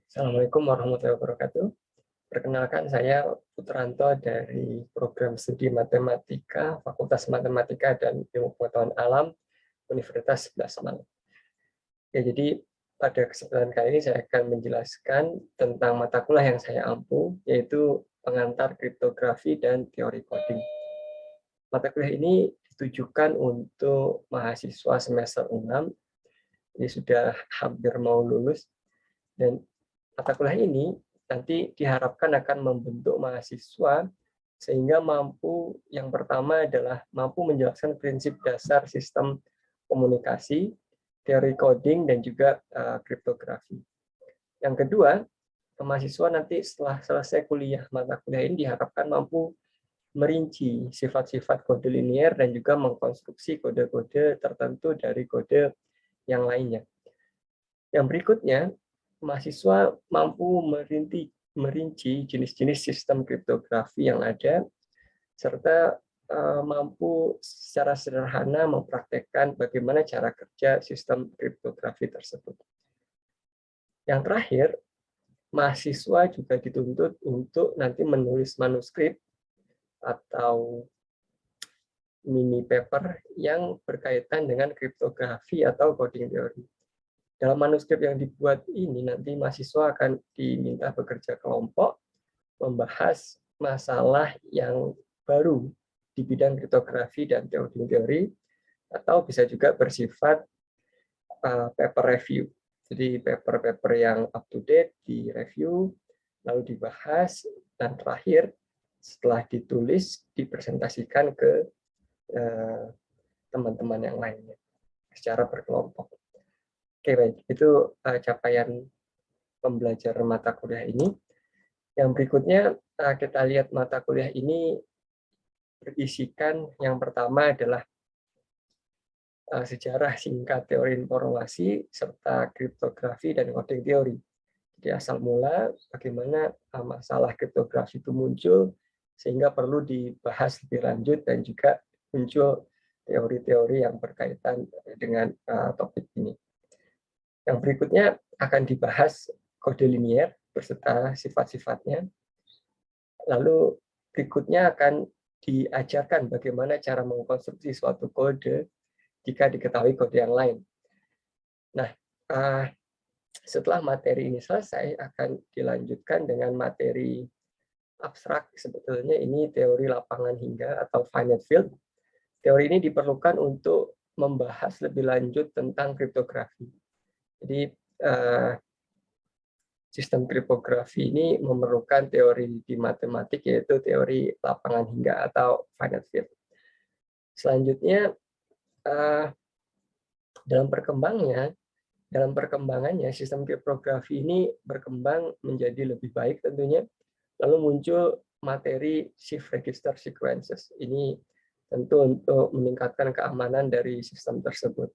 Assalamualaikum warahmatullahi wabarakatuh. Perkenalkan, saya Putranto dari Program Studi Matematika, Fakultas Matematika dan Ilmu Pengetahuan Alam, Universitas 11 Malang. Ya, jadi pada kesempatan kali ini saya akan menjelaskan tentang mata kuliah yang saya ampu, yaitu pengantar kriptografi dan teori coding. Mata kuliah ini ditujukan untuk mahasiswa semester 6, ini sudah hampir mau lulus, dan mata kuliah ini nanti diharapkan akan membentuk mahasiswa sehingga mampu, yang pertama adalah mampu menjelaskan prinsip dasar sistem komunikasi, teori coding, dan juga kriptografi. Yang kedua, mahasiswa nanti setelah selesai kuliah mata kuliah ini diharapkan mampu merinci sifat-sifat kode linier dan juga mengkonstruksi kode-kode tertentu dari kode yang lainnya. Yang berikutnya, mahasiswa mampu merinci jenis-jenis sistem kriptografi yang ada, serta mampu secara sederhana mempraktekkan bagaimana cara kerja sistem kriptografi tersebut. Yang terakhir, mahasiswa juga dituntut untuk nanti menulis manuskrip atau mini paper yang berkaitan dengan kriptografi atau coding teori. Dalam manuskrip yang dibuat ini nanti mahasiswa akan diminta bekerja kelompok, membahas masalah yang baru di bidang kriptografi dan teori, atau bisa juga bersifat paper review. Jadi paper-paper yang up to date di review, lalu dibahas, dan terakhir setelah ditulis dipresentasikan ke teman-teman yang lainnya secara berkelompok. Oke, baik. Itu capaian pembelajaran mata kuliah ini. Yang berikutnya, kita lihat mata kuliah ini berisikan yang pertama adalah sejarah singkat teori informasi, serta kriptografi dan coding teori. Jadi asal mula bagaimana masalah kriptografi itu muncul, sehingga perlu dibahas lebih lanjut, dan juga muncul teori-teori yang berkaitan dengan topik ini. Yang berikutnya akan dibahas kode linier beserta sifat-sifatnya. Lalu berikutnya akan diajarkan bagaimana cara mengkonstruksi suatu kode jika diketahui kode yang lain. Nah, setelah materi ini selesai, akan dilanjutkan dengan materi abstrak. Sebetulnya ini teori lapangan hingga atau finite field. Teori ini diperlukan untuk membahas lebih lanjut tentang kriptografi. Jadi sistem kriptografi ini memerlukan teori di matematik, yaitu teori lapangan hingga atau finite field. Selanjutnya, dalam perkembangannya sistem kriptografi ini berkembang menjadi lebih baik tentunya. Lalu muncul materi shift register sequences. Ini tentu untuk meningkatkan keamanan dari sistem tersebut.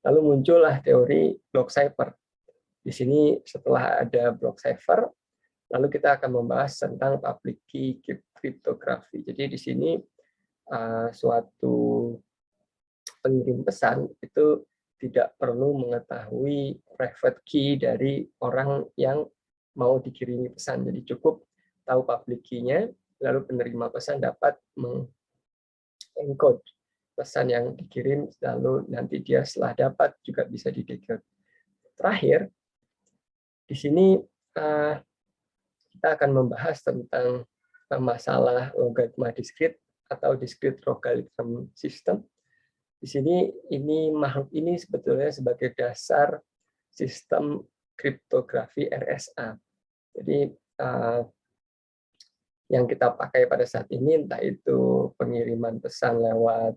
Lalu muncullah teori block cipher. Di sini setelah ada block cipher, lalu kita akan membahas tentang public key cryptography. Jadi di sini suatu pengirim pesan itu tidak perlu mengetahui private key dari orang yang mau dikirimi pesan. Jadi cukup tahu public key-nya, lalu penerima pesan dapat meng-encode pesan yang dikirim, lalu nanti dia setelah dapat juga bisa di-decode. Terakhir, di sini kita akan membahas tentang masalah logaritma diskrit atau discrete logarithm system. Di sini makhluk ini sebetulnya sebagai dasar sistem kriptografi RSA. Jadi yang kita pakai pada saat ini, entah itu pengiriman pesan lewat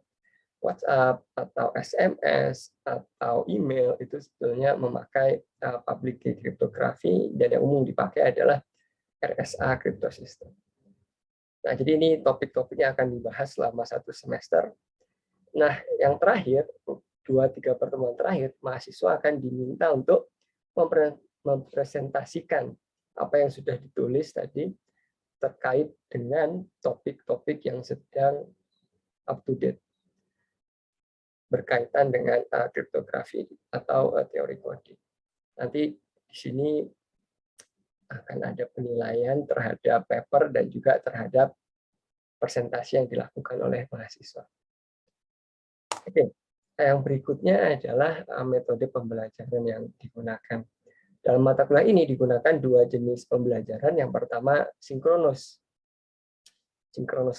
WhatsApp atau SMS atau email, itu sebetulnya memakai public key cryptography, dan yang umum dipakai adalah RSA crypto system. Nah, jadi ini topik-topiknya akan dibahas selama 1 semester. Nah, yang terakhir, 2-3 pertemuan terakhir, mahasiswa akan diminta untuk mempresentasikan apa yang sudah ditulis tadi terkait dengan topik-topik yang sedang up to date berkaitan dengan kriptografi atau teori coding. Nanti di sini akan ada penilaian terhadap paper dan juga terhadap presentasi yang dilakukan oleh mahasiswa. Oke, yang berikutnya adalah metode pembelajaran yang digunakan. Dalam mata kuliah ini digunakan dua jenis pembelajaran. Yang pertama sinkronus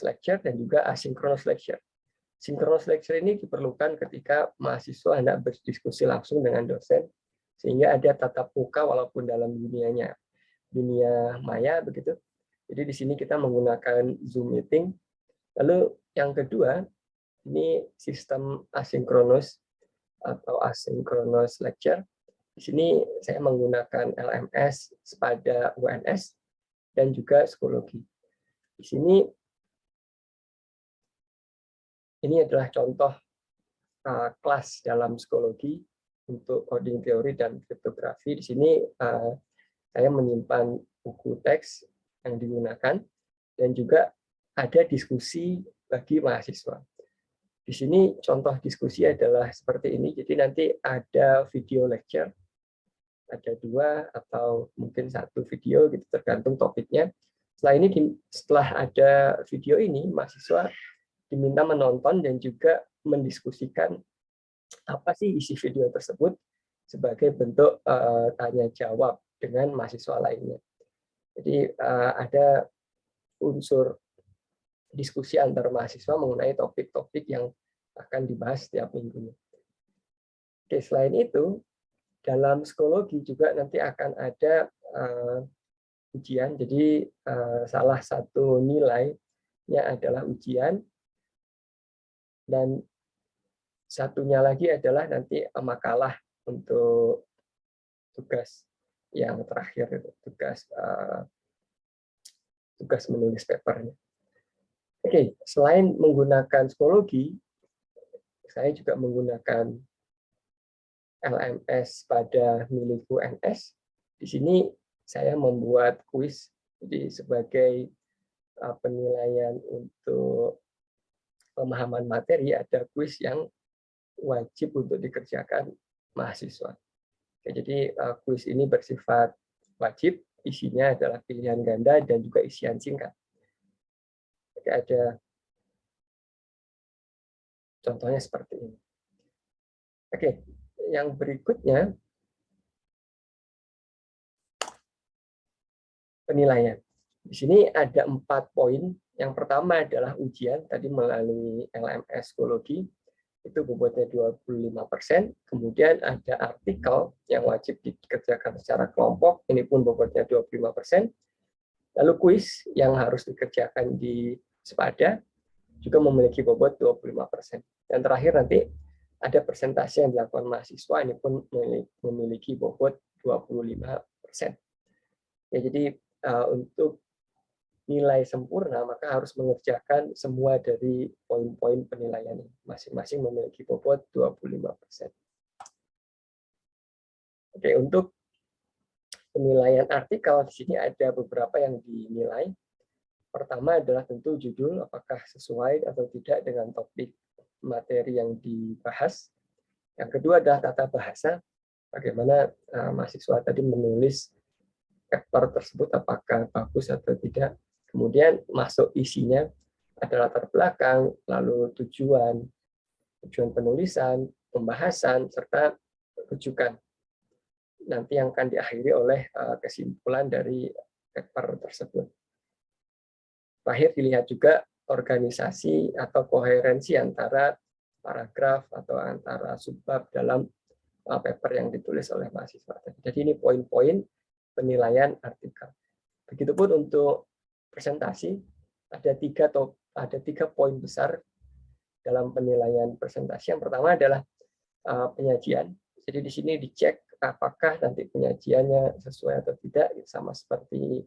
lecture dan juga asinkronus lecture. Synchronous lecture ini diperlukan ketika mahasiswa hendak berdiskusi langsung dengan dosen, sehingga ada tatap muka walaupun dalam dunia maya begitu. Jadi di sini kita menggunakan Zoom meeting. Lalu yang kedua, ini sistem asinkronus atau asynchronous lecture. Di sini saya menggunakan LMS pada UNS dan juga psikologi. Di sini ini adalah contoh kelas dalam psikologi untuk coding teori dan kriptografi. Di sini saya menyimpan buku teks yang digunakan dan juga ada diskusi bagi mahasiswa. Di sini contoh diskusi adalah seperti ini. Jadi nanti ada video lecture, ada 2 atau mungkin 1 video gitu tergantung topiknya. Setelah ada video ini, mahasiswa diminta menonton dan juga mendiskusikan apa sih isi video tersebut sebagai bentuk tanya jawab dengan mahasiswa lainnya. Jadi ada unsur diskusi antar mahasiswa mengenai topik-topik yang akan dibahas setiap minggunya. Oke, selain itu dalam psikologi juga nanti akan ada ujian. Jadi salah satu nilainya adalah ujian. Dan satunya lagi adalah nanti makalah untuk tugas yang terakhir, tugas menulis papernya. Oke, selain menggunakan psikologi, saya juga menggunakan LMS pada milik UNS. Di sini saya membuat kuis, jadi sebagai penilaian untuk pemahaman materi, ada kuis yang wajib untuk dikerjakan mahasiswa. Jadi kuis ini bersifat wajib, isinya adalah pilihan ganda dan juga isian singkat. Jadi ada contohnya seperti ini. Oke, yang berikutnya penilaian. Di sini ada 4 poin. Yang pertama adalah ujian, tadi melalui LMS psikologi, itu bobotnya 25%. Kemudian ada artikel yang wajib dikerjakan secara kelompok, ini pun bobotnya 25%. Lalu kuis yang harus dikerjakan di sepada, juga memiliki bobot 25%. Dan terakhir nanti ada presentasi yang dilakukan mahasiswa, ini pun memiliki bobot 25%. Ya, jadi untuk nilai sempurna, maka harus mengerjakan semua dari poin-poin penilaian ini. Masing-masing memiliki bobot 25%. Oke, untuk penilaian artikel, di sini ada beberapa yang dinilai. Pertama adalah tentu judul, apakah sesuai atau tidak dengan topik materi yang dibahas. Yang kedua adalah tata bahasa, bagaimana mahasiswa tadi menulis paper tersebut, apakah bagus atau tidak. Kemudian masuk isinya, ada latar belakang, lalu tujuan penulisan, pembahasan, serta rujukan. Nanti yang akan diakhiri oleh kesimpulan dari paper tersebut. Terakhir dilihat juga organisasi atau koherensi antara paragraf atau antara subbab dalam paper yang ditulis oleh mahasiswa. Jadi ini poin-poin penilaian artikel. Begitupun untuk presentasi, ada 3 poin besar dalam penilaian presentasi. Yang pertama adalah penyajian. Jadi di sini dicek apakah nanti penyajiannya sesuai atau tidak, sama seperti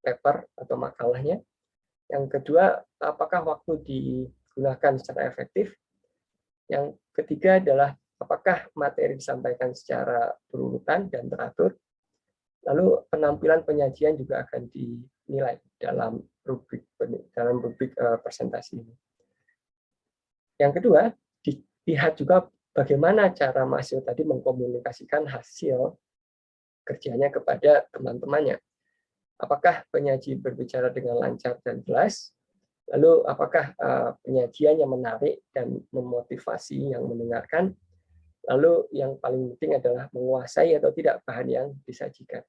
paper atau makalahnya. Yang kedua, apakah waktu digunakan secara efektif. Yang ketiga adalah apakah materi disampaikan secara berurutan dan teratur. Lalu penampilan penyajian juga akan dinilai dalam rubrik presentasi ini. Yang kedua, dilihat juga bagaimana cara mahasiswa tadi mengkomunikasikan hasil kerjanya kepada teman-temannya. Apakah penyaji berbicara dengan lancar dan jelas? Lalu apakah penyajiannya menarik dan memotivasi yang mendengarkan? Lalu yang paling penting adalah menguasai atau tidak bahan yang disajikan.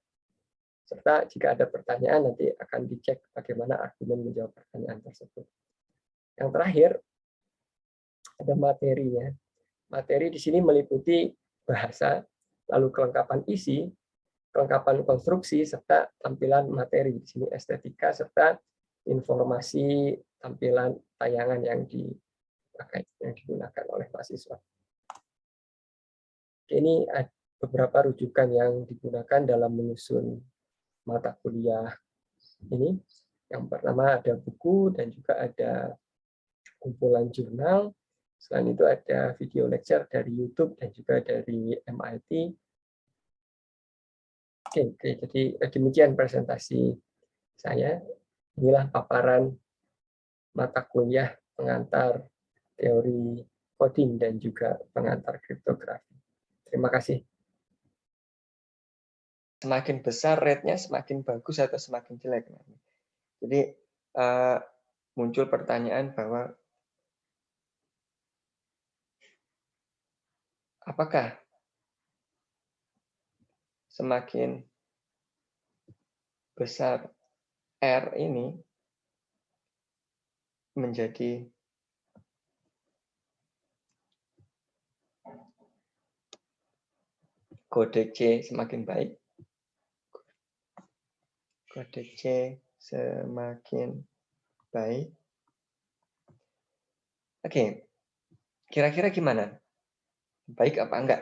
Serta jika ada pertanyaan nanti akan dicek bagaimana argumen menjawab pertanyaan tersebut. Yang terakhir ada materinya. Materi di sini meliputi bahasa, lalu kelengkapan isi, kelengkapan konstruksi, serta tampilan materi. Di sini estetika, serta informasi tampilan tayangan yang dipakai, yang digunakan oleh mahasiswa. Ini beberapa rujukan yang digunakan dalam menyusun mata kuliah ini. Yang pertama ada buku dan juga ada kumpulan jurnal. Selain itu ada video lecture dari YouTube dan juga dari MIT. Oke, jadi demikian presentasi saya. Inilah paparan mata kuliah pengantar teori coding dan juga pengantar kriptografi. Terima kasih. Semakin besar rate-nya, semakin bagus atau semakin jelek. Jadi muncul pertanyaan bahwa apakah semakin besar R ini menjadi kode C semakin baik? Kode C semakin baik. Oke, kira-kira gimana? Baik apa enggak?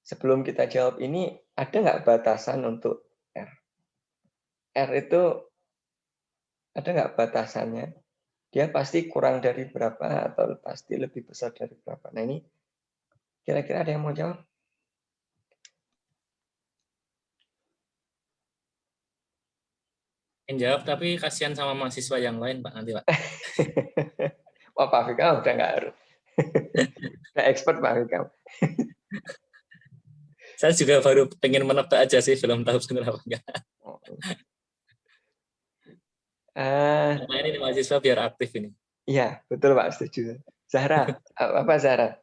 Sebelum kita jawab ini, ada nggak batasan untuk R? R itu ada nggak batasannya? Dia pasti kurang dari berapa atau pasti lebih besar dari berapa? Nah ini kira-kira ada yang mau jawab? Yang jawab, tapi kasihan sama mahasiswa yang lain, Pak, nanti, Pak. Wah, Pak Fikam udah nggak harus. Udah expert, Pak Fikam. Saya juga baru pengen menebak aja sih, belum tahu benar apa enggak. Nah, ini mahasiswa biar aktif ini. Iya, betul Pak, setuju. Zahra, apa Zahra?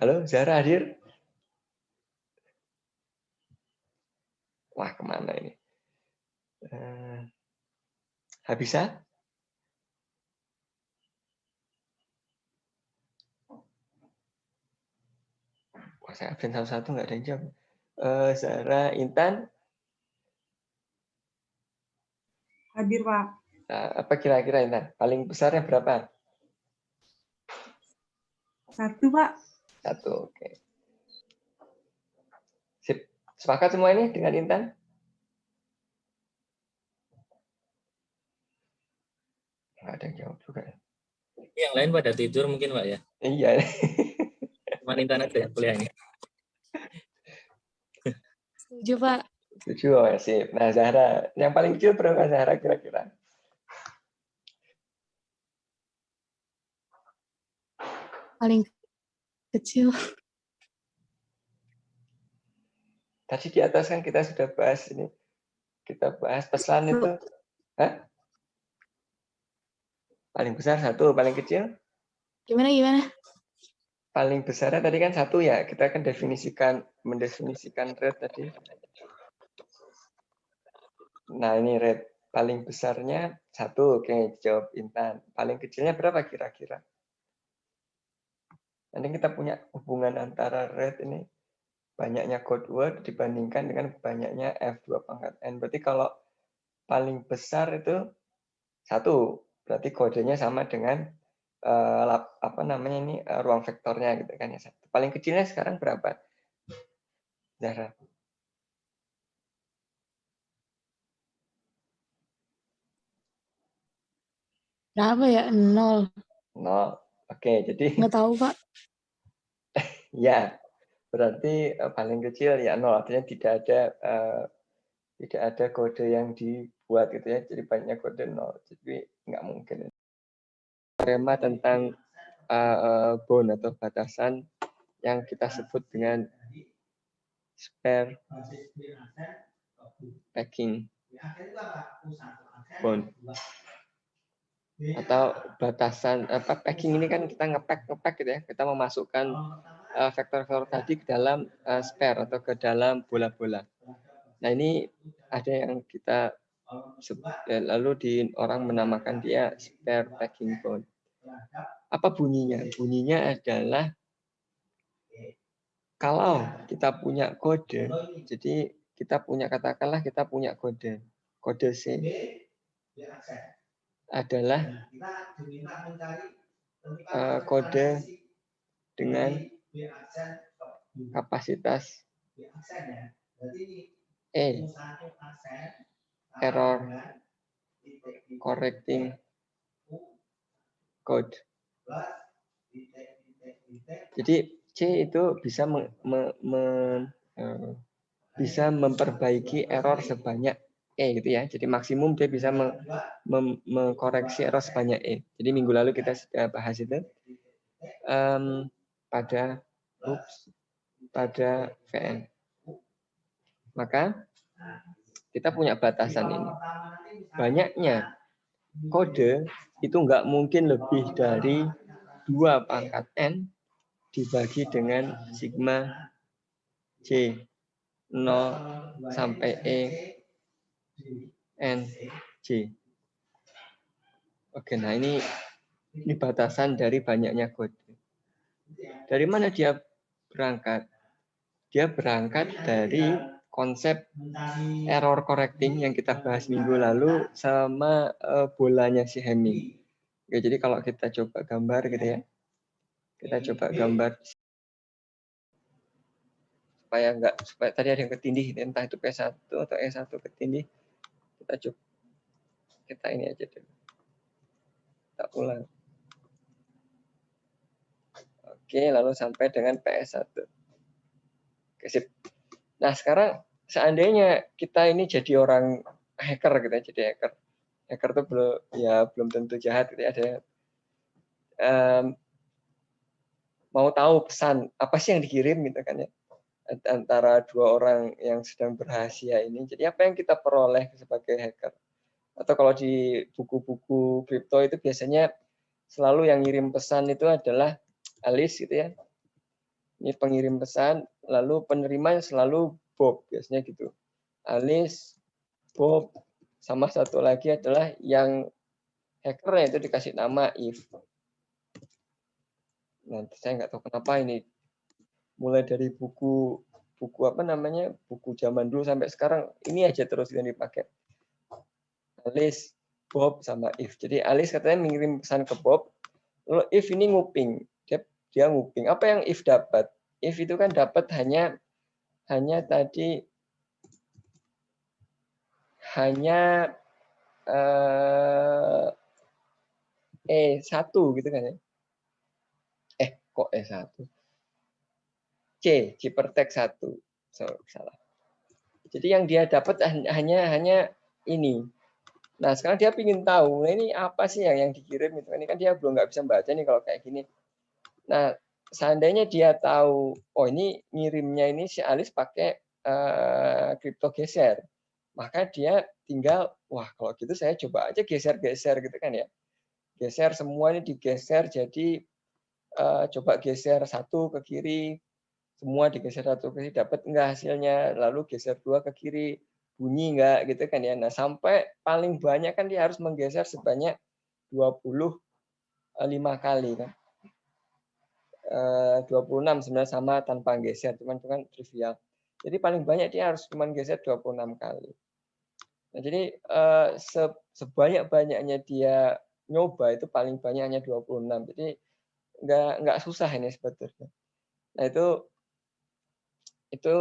Halo, Zahra hadir? Wah, kemana ini? Habisa? Wah, saya absen satu-satu nggak ada yang jawab. Zahra, Intan? Hadir, Pak. Apa kira-kira Intan? Paling besarnya berapa? 1, Pak. 1, oke. Sip. Sepakat semua ini dengan Intan? Nggak ada yang jawab juga. Yang lain pada tidur mungkin, Pak, ya? Iya. Cuma Intan aja yang kuliah ini. Setuju, Pak. Setuju, oh, ya, sip. Nah, Zahra, yang paling kecil berapa Zahra kira-kira? Paling kecil. Tadi di atas kan kita sudah bahas ini. Kita bahas pesan itu. Hah? Paling besar 1, paling kecil? Gimana? Paling besarnya tadi kan 1 ya. Kita akan mendefinisikan rate tadi. Nah, ini rate paling besarnya 1. Oke, jawab Intan. Paling kecilnya berapa kira-kira? Nanti kita punya hubungan antara rate ini, banyaknya code word dibandingkan dengan banyaknya F2 pangkat N. Berarti kalau paling besar itu 1, berarti kodenya sama dengan ruang vektornya gitu kan ya. Paling kecilnya sekarang berapa? Zahra. Berapa ya? 0. 0. Oke, jadi Nggak tahu, Pak. ya, berarti paling kecil ya 0, artinya tidak ada kode yang dibuat gitu ya, jadi banyak kode 0, jadi nggak mungkin. Teorema tentang bound atau batasan yang kita sebut dengan spare packing bound atau batasan packing. Ini kan kita ngepack gitu ya, kita memasukkan vektor-vektor tadi ke dalam spare atau ke dalam bola-bola. Nah, ini ada yang kita lalu orang menamakan dia spare packing bound. Apa bunyinya? Bunyinya adalah kalau kita punya kode, jadi kita punya, katakanlah kita punya kode C adalah kode dengan kapasitas E, error correcting code. Jadi C itu bisa bisa memperbaiki error sebanyak E gitu ya. Jadi maksimum dia bisa mengkoreksi error sebanyak E. Jadi minggu lalu kita sudah bahas itu pada VN. Maka kita punya batasan ini. Banyaknya kode itu nggak mungkin lebih dari 2 pangkat N dibagi dengan sigma J 0 sampai E N J. Oke, nah ini batasan dari banyaknya kode. Dari mana dia berangkat? Dia berangkat dari konsep error correcting yang kita bahas minggu lalu sama bolanya si Hamming. Ya, jadi kalau kita coba gambar gitu ya. Kita coba gambar supaya tadi ada yang ketindih, entah itu P1 atau E1 ketindih. Kita ini aja dulu. Kita ulang. Oke, lalu sampai dengan PS1. Oke, sip. Nah, sekarang seandainya kita ini jadi orang hacker gitu ya, jadi hacker. Hacker itu belum tentu jahat gitu ya, ada mau tahu pesan apa sih yang dikirim gitu kan ya, antara dua orang yang sedang berrahasia ini. Jadi apa yang kita peroleh sebagai hacker? Atau kalau di buku-buku kripto itu biasanya selalu yang ngirim pesan itu adalah Alice gitu ya. Ini pengirim pesan, lalu penerimanya selalu Bob, biasanya gitu. Alice, Bob, sama satu lagi adalah yang hackernya itu dikasih nama If. Nah, saya nggak tahu kenapa ini mulai dari buku zaman dulu sampai sekarang ini aja terus yang dipakai. Alice, Bob, sama If. Jadi Alice katanya mengirim pesan ke Bob, lalu If ini nguping. Dia nguping. Apa yang If dapat? If itu kan dapat hanya E1 gitu kan ya. Kok E1? Cipertek 1. Salah. Jadi yang dia dapat hanya ini. Nah, sekarang dia ingin tahu, nah ini apa sih yang dikirim itu. Ini kan dia belum nggak bisa baca nih kalau kayak gini. Nah, seandainya dia tahu, oh ini ngirimnya ini si Alice pakai kripto geser. Maka dia tinggal, wah kalau gitu saya coba aja geser-geser gitu kan ya. Geser semua ini digeser, jadi coba geser 1 ke kiri, semua digeser 1 ke kiri, dapat enggak hasilnya, lalu geser 2 ke kiri, bunyi enggak gitu kan ya. Nah, sampai paling banyak kan dia harus menggeser sebanyak 25 kali kan. 26 sebenarnya sama tanpa geser, cuman itu kan trivial. Jadi paling banyak dia harus cuma geser 26 kali. Nah, jadi sebanyak-banyaknya dia nyoba itu paling banyak hanya 26. Jadi nggak susah ini sebetulnya. Nah, itu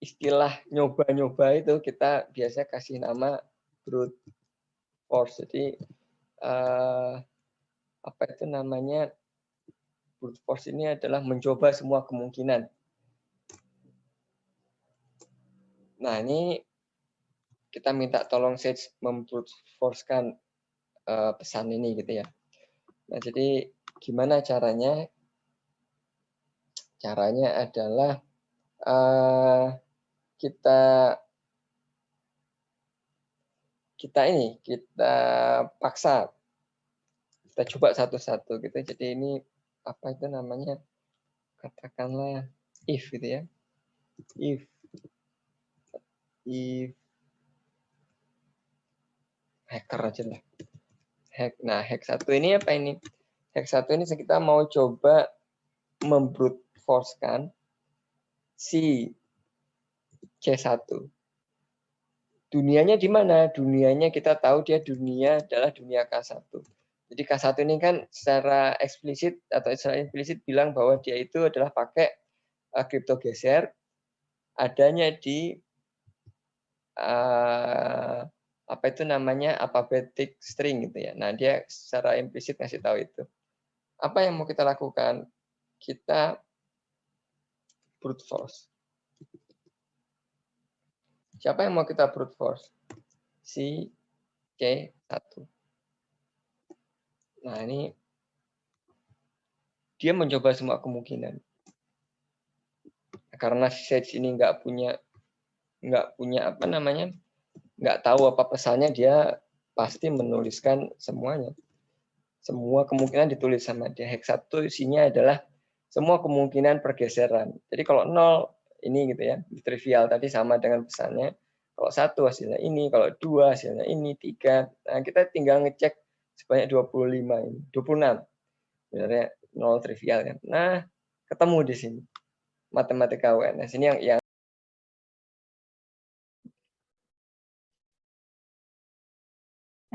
istilah nyoba-nyoba itu kita biasa kasih nama brute force. Jadi apa itu namanya, brute force ini adalah mencoba semua kemungkinan. Nah, ini kita minta tolong Sage membrute force-kan pesan ini gitu ya. Nah, jadi Gimana caranya? Caranya adalah kita paksa, kita coba satu-satu gitu. Jadi ini apa itu namanya? Katakanlah if gitu ya. If hacker aja lah. Nah, hack satu ini apa ini? Hack satu ini kita mau coba membrute force-kan si C1. Dunianya di mana? Dunianya kita tahu dia dunia adalah dunia K1. Jadi K1 ini kan secara eksplisit atau secara implisit bilang bahwa dia itu adalah pakai kripto geser adanya di apa itu namanya alphabetic string gitu ya. Nah, dia secara implisit ngasih tahu itu. Apa yang mau kita lakukan? Kita brute force. Siapa yang mau kita brute force? Si C1. Nah, ini dia mencoba semua kemungkinan. Karena Sage ini nggak punya apa namanya, nggak tahu apa pesannya, dia pasti menuliskan semuanya. Semua kemungkinan ditulis sama dia. Hack 1 isinya adalah semua kemungkinan pergeseran. Jadi kalau 0 ini gitu ya, trivial tadi sama dengan pesannya. Kalau 1 hasilnya ini, kalau 2 hasilnya ini, 3. Nah, kita tinggal ngecek sebanyak 25 ini, 26. Sebenarnya 0 trivial kan. Nah, ketemu di sini. Matematika UNS ini yang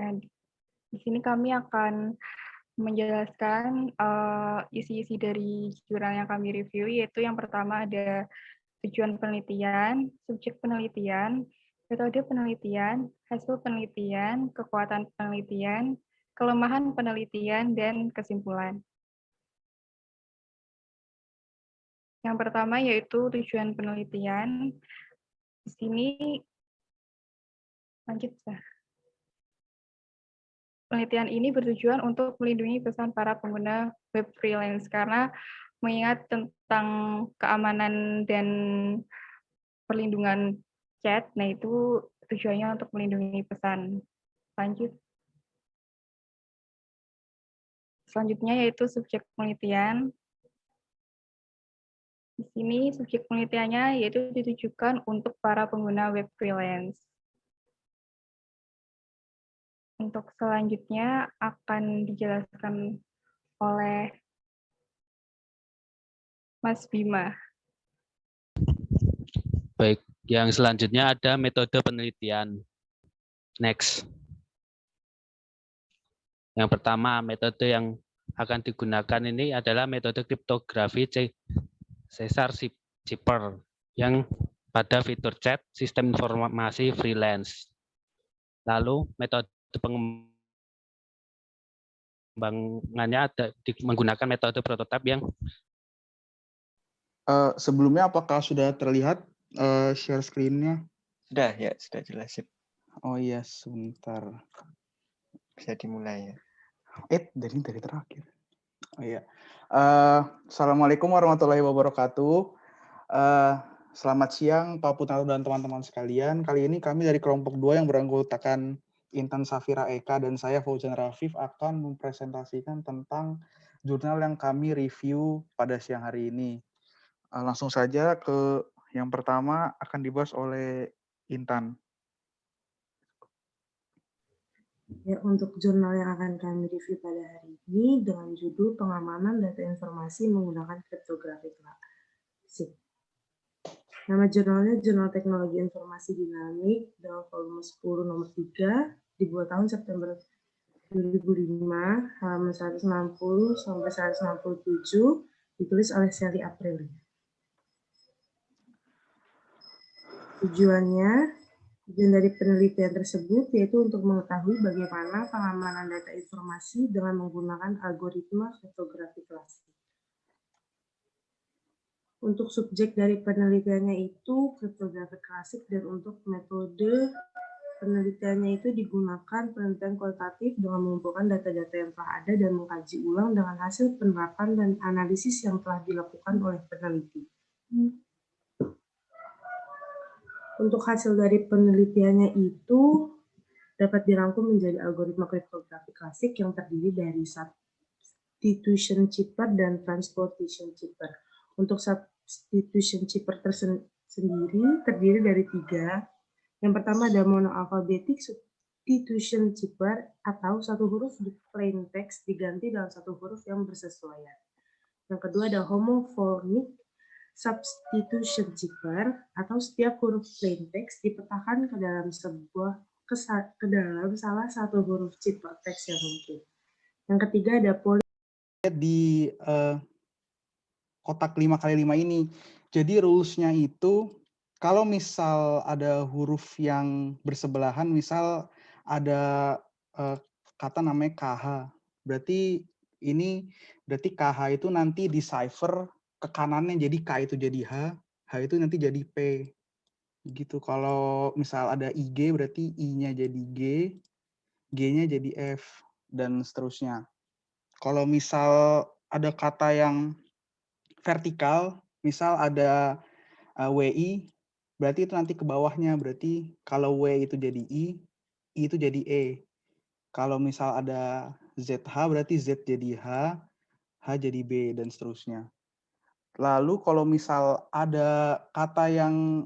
Nah, di sini kami akan menjelaskan isi-isi dari jurnal yang kami review, yaitu yang pertama ada tujuan penelitian, subjek penelitian, metode penelitian, hasil penelitian, kekuatan penelitian, kelemahan penelitian, dan kesimpulan. Yang pertama yaitu tujuan penelitian. Di sini lanjut ya. Penelitian ini bertujuan untuk melindungi pesan para pengguna web freelance karena mengingat tentang keamanan dan perlindungan chat, nah itu tujuannya untuk melindungi pesan. Lanjut. Selanjutnya yaitu subjek penelitian. Di sini subjek penelitiannya yaitu ditujukan untuk para pengguna web freelance. Untuk selanjutnya akan dijelaskan oleh Mas Bima. Baik, yang selanjutnya ada metode penelitian. Next. Yang pertama, metode yang akan digunakan ini adalah metode kriptografi Cesar Cipher yang pada fitur chat sistem informasi freelance. Lalu metode pengembangannya menggunakan metode prototipe yang sebelumnya apakah sudah terlihat share screen-nya? sudah jelas. Oh iya, sebentar. Bisa dimulai ya. Dari terakhir. Oh iya. Assalamualaikum warahmatullahi wabarakatuh. Selamat siang Pak Putranto dan teman-teman sekalian. Kali ini kami dari kelompok 2 yang beranggotakan Intan Safira Eka dan saya Fauzan Rafif akan mempresentasikan tentang jurnal yang kami review pada siang hari ini. Langsung saja ke yang pertama akan dibahas oleh Intan. Ya, untuk jurnal yang akan kami review pada hari ini dengan judul Pengamanan Data Informasi Menggunakan Kriptografi Klasik. Nama jurnalnya Jurnal Teknologi Informasi Dinamik dengan volume 10 nomor 3 dibuat tahun September 2005, halaman 160 sampai 167, ditulis oleh Sally April. Tujuan dari penelitian tersebut yaitu untuk mengetahui bagaimana pengamanan data informasi dengan menggunakan algoritma kriptografi klasik. Untuk subjek dari penelitiannya itu kriptografi klasik dan untuk metode Penelitiannya itu digunakan penelitian kualitatif dengan mengumpulkan data-data yang telah ada dan mengkaji ulang dengan hasil penerapan dan analisis yang telah dilakukan oleh peneliti. Untuk hasil dari penelitiannya itu dapat dirangkum menjadi algoritma kriptografi klasik yang terdiri dari substitution chipper dan transportation chipper. Untuk substitution chipper sendiri terdiri dari 3. Yang pertama ada monoalphabetic substitution chipper atau satu huruf di plain text diganti dengan satu huruf yang bersesuaian. Yang kedua ada homophonic substitution chipper atau setiap huruf plain text dipetakan ke dalam salah satu huruf chipper text yang mungkin. Yang ketiga ada di kotak 5x5 ini. Jadi rules-nya itu kalau misal ada huruf yang bersebelahan, misal ada kata namanya KH, berarti KH itu nanti di cipher ke kanannya, jadi K itu jadi H itu nanti jadi P. Gitu. Kalau misal ada IG berarti I-nya jadi G, G-nya jadi F, dan seterusnya. Kalau misal ada kata yang vertikal, misal ada WI, berarti itu nanti ke bawahnya, berarti kalau W itu jadi I itu jadi E. Kalau misal ada ZH, berarti Z jadi H jadi B, dan seterusnya. Lalu kalau misal ada kata yang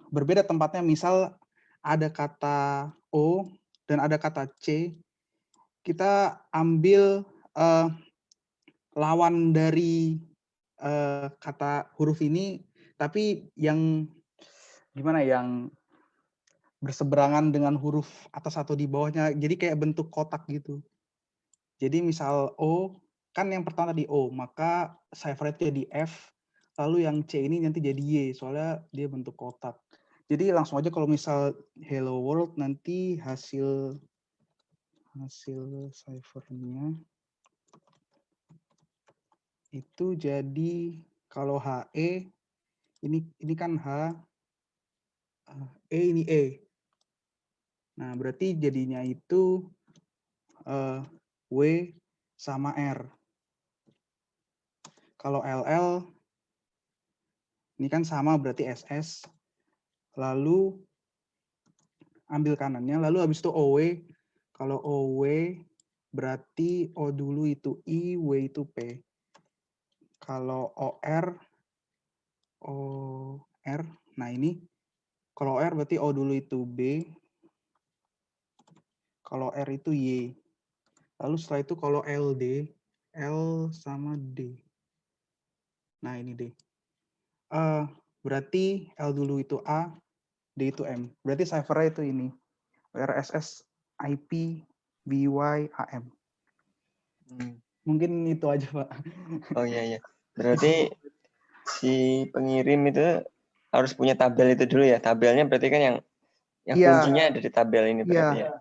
berbeda tempatnya, misal ada kata O dan ada kata C, kita ambil lawan dari kata huruf ini, tapi yang gimana, yang berseberangan dengan huruf atas atau di bawahnya, jadi kayak bentuk kotak gitu. Jadi misal O, kan yang pertama tadi O, maka cipher-nya jadi F, lalu yang C ini nanti jadi Y, soalnya dia bentuk kotak. Jadi langsung aja kalau misal hello world, nanti hasil cipher-nya itu jadi kalau HE, ini kan H, E ini E. Nah, berarti jadinya itu W sama R. Kalau LL, ini kan sama berarti SS. Lalu ambil kanannya, lalu habis itu OW. Kalau OW berarti O dulu itu I, W itu P. Kalau OR, nah ini. Kalau OR berarti O dulu itu B. Kalau R itu Y. Lalu setelah itu kalau LD, L sama D. Nah ini D. Berarti L dulu itu A, D itu M. Berarti cipher-nya itu ini. RSS, IP, BY, AM. Mungkin itu aja, Pak. Oh iya. Berarti si pengirim itu harus punya tabel itu dulu ya. Tabelnya berarti kan yang kuncinya ada di tabel ini berarti ya.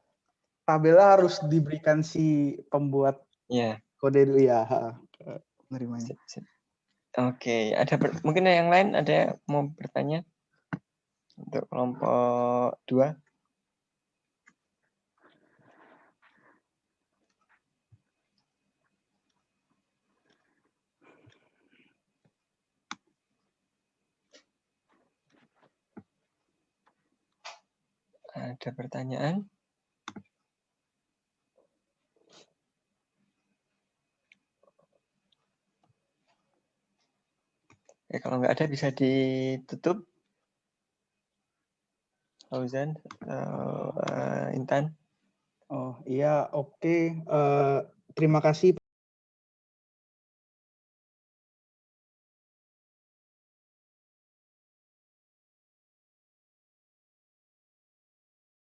Tabelnya harus diberikan si pembuat kode dulu ya. Penerimanya. Oke, mungkin yang lain ada mau bertanya untuk kelompok 2? Ada pertanyaan? Oke, kalau nggak ada bisa ditutup. Fauzan atau Intan? Oh iya, oke. Terima kasih